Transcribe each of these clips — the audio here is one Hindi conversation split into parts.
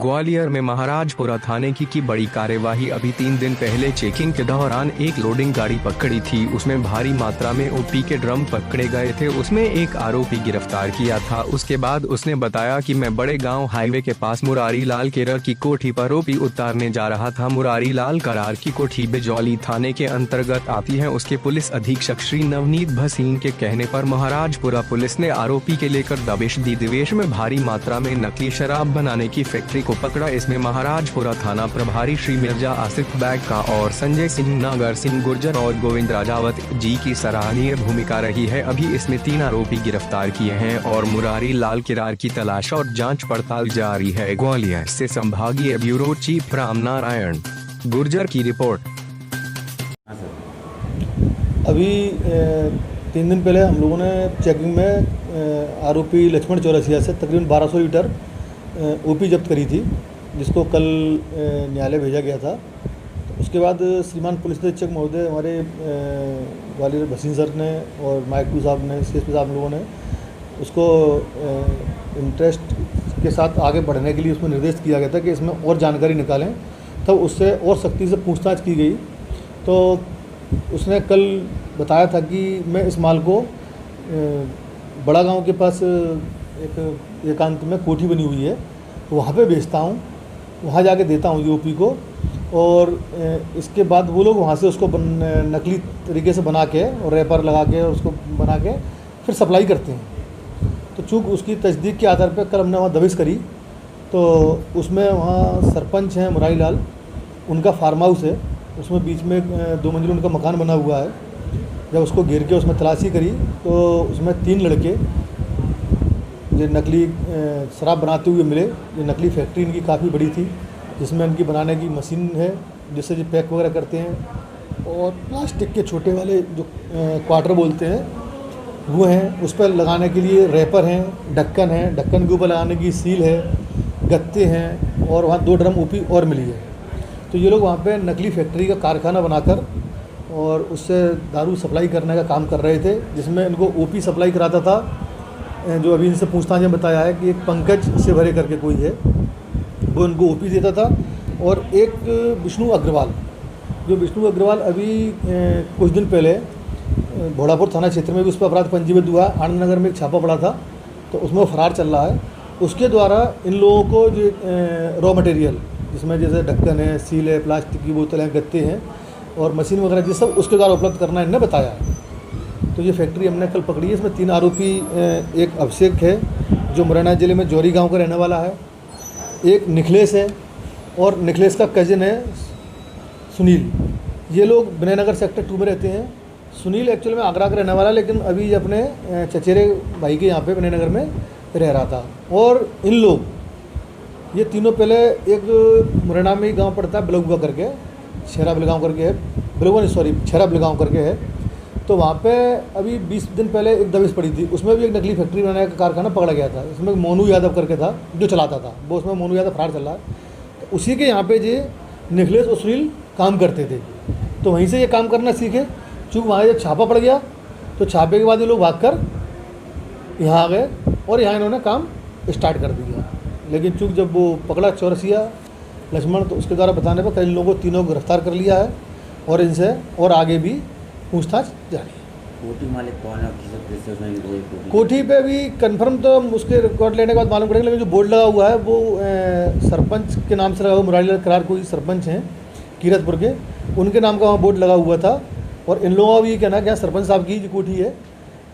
ग्वालियर में महाराजपुरा थाने की बड़ी कार्यवाही। अभी 3 दिन पहले चेकिंग के दौरान एक लोडिंग गाड़ी पकड़ी थी। उसमें भारी मात्रा में ओपी के ड्रम पकड़े गए थे। उसमें एक आरोपी गिरफ्तार किया था। उसके बाद उसने बताया कि मैं बड़े गांव हाईवे के पास मुरारी लाल केरर की कोठी पर ओपी उतारने जा रहा था। मुरारी लाल करार की कोठी बिजौली थाने के अंतर्गत आती है। उसके पुलिस अधीक्षक श्री नवनीत भसीन के कहने पर महाराजपुरा पुलिस ने आरोपी के लेकर दबिश दी। देश में भारी मात्रा में नकली शराब बनाने की फैक्ट्री को पकड़ा। इसमें महाराजपुरा थाना प्रभारी श्री मिर्जा आसिफ बैग का और संजय सिंह, नागर सिंह गुर्जर और गोविंद राजावत जी की सराहनीय भूमिका रही है। अभी इसमें 3 आरोपी गिरफ्तार किए हैं और मुरारी लाल किरार की तलाश और जांच पड़ताल जारी है। ग्वालियर से संभागीय ब्यूरो चीफ राम नारायण गुर्जर की रिपोर्ट। अभी 3 दिन पहले हम लोगों ने चेकिंग में आरोपी लक्ष्मण चौरसिया से तकरीबन 1200 लीटर ओपी जब्त करी थी, जिसको कल न्यायालय भेजा गया था। तो उसके बाद श्रीमान पुलिस अधीक्षक महोदय हमारे ग्वालियर भसीन सर ने और माइकू साहब ने, CSP साहब लोगों ने उसको इंटरेस्ट के साथ आगे बढ़ने के लिए उसमें निर्देश किया गया था कि इसमें और जानकारी निकालें। तब उससे और सख्ती से पूछताछ की गई। तो उसने कल बताया था कि मैं इस माल को बड़ा गांव के पास एक एकांत में कोठी बनी हुई है, वहाँ पे बेचता हूँ, वहाँ जाके देता हूँ यूपी को, और इसके बाद वो लोग वहाँ से उसको नकली तरीके से बना के और रैपर लगा के उसको बना के फिर सप्लाई करते हैं। तो चूँकि उसकी तस्दीक के आधार पर कल हमने वहाँ दबिश करी। तो उसमें वहाँ सरपंच हैं मुरारी लाल, उनका फार्म हाउस है, उसमें बीच में 2 मंजिल उनका मकान बना हुआ है। जब उसको घेर के उसमें तलाशी करी तो उसमें 3 लड़के जो नकली शराब बनाते हुए मिले। ये नकली फैक्ट्री इनकी काफ़ी बड़ी थी, जिसमें इनकी बनाने की मशीन है जिससे जो पैक वगैरह करते हैं, और प्लास्टिक के छोटे वाले जो क्वार्टर बोलते हैं वो हैं। उस पर लगाने के लिए रैपर हैं, ढक्कन है, ढक्कन के ऊपर लगाने की सील है, गत्ते हैं, और वहाँ 2 ड्रम ओपी और मिली है। तो ये लोग वहाँ पे नकली फैक्ट्री का कारखाना बनाकर और उससे दारू सप्लाई करने का काम कर रहे थे, जिसमें इनको ओपी सप्लाई कराता था। जो अभी इनसे पूछताछ में बताया है कि एक पंकज से भरे करके कोई है, वो इनको ओपी देता था। और एक विष्णु अग्रवाल, जो विष्णु अग्रवाल अभी कुछ दिन पहले भोड़ापुर थाना क्षेत्र में भी उस पर अपराध पंजीबद्ध हुआ। आनंद नगर में एक छापा पड़ा था, तो उसमें वो फरार चल रहा है। उसके द्वारा इन लोगों को जो रॉ मटेरियल, जिसमें जैसे ढक्कन है, सील है, प्लास्टिक की बोतल हैं, गत्ते हैं और मशीन वगैरह, जिस सब उसके द्वारा उपलब्ध करना इन्हें बताया है। तो ये फैक्ट्री हमने कल पकड़ी है। इसमें 3 आरोपी, एक अभिषेक है जो मुरैना ज़िले में जौरी गांव का रहने वाला है, एक निखिलेश है और निखिलेश का कज़न है सुनील। ये लोग विनयनगर सेक्टर 2 में रहते हैं। सुनील एक्चुअली में आगरा का रहने वाला है, लेकिन अभी अपने चचेरे भाई के यहाँ पे विनयनगर में रह रहा था। और इन लोग ये तीनों पहले एक मुरैना में ही गाँव पड़ता है बिलगुआ करके, छेरा बिलगाँव करके है, छेरा बिलगाँव करके है। तो वहाँ पे अभी 20 दिन पहले एक दबिश पड़ी थी, उसमें भी एक नकली फैक्ट्री बनाने का कारखाना पकड़ा गया था। इसमें मोनू यादव करके था जो चलाता था, वो उसमें मोनू यादव फरार चल रहा है। तो उसी के यहाँ पे ये निखिलेश और सुनील काम करते थे। तो वहीं से ये काम करना सीखे। चूँकि वहाँ जब छापा पड़ गया तो छापे के बाद ये लोग भागकर यहाँ आ गए और यहाँ इन्होंने काम स्टार्ट कर दिया। लेकिन चूँकि जब वो पकड़ा चौरसिया लक्ष्मण, तो उसके द्वारा बताने पर कई लोगों को तीनों गिरफ्तार कर लिया है और इनसे और आगे भी पूछताछ जारी है। कोठी मालिक कौन है? कोठी पे भी कंफर्म तो उसके रिकॉर्ड लेने के बाद मालूम पड़ेगा, लेकिन जो बोर्ड लगा हुआ है वो सरपंच के नाम से लगा हुआ। मुरारी लाल करार कोई सरपंच हैं कीरतपुर के, उनके नाम का वहाँ बोर्ड लगा हुआ था। और इन लोगों का भी ये कहना है कि सरपंच साहब की कोठी है,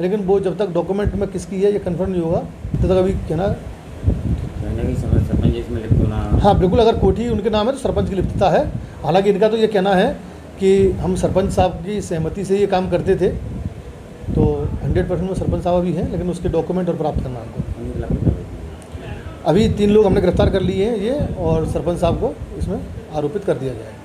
लेकिन वो जब तक डॉक्यूमेंट में किसकी है ये कन्फर्म नहीं होगा तब तक अभी कहना। सरपंच इसमें लिखना, हाँ बिल्कुल, अगर कोठी उनके नाम है तो सरपंच की लिप्तता है। हालांकि इनका तो ये कहना है कि हम सरपंच साहब की सहमति से ये काम करते थे। तो 100% में सरपंच साहब भी हैं, लेकिन उसके डॉक्यूमेंट और प्राप्त करना हमको। अभी 3 लोग हमने गिरफ्तार कर लिए हैं ये, और सरपंच साहब को इसमें आरोपित कर दिया गया है।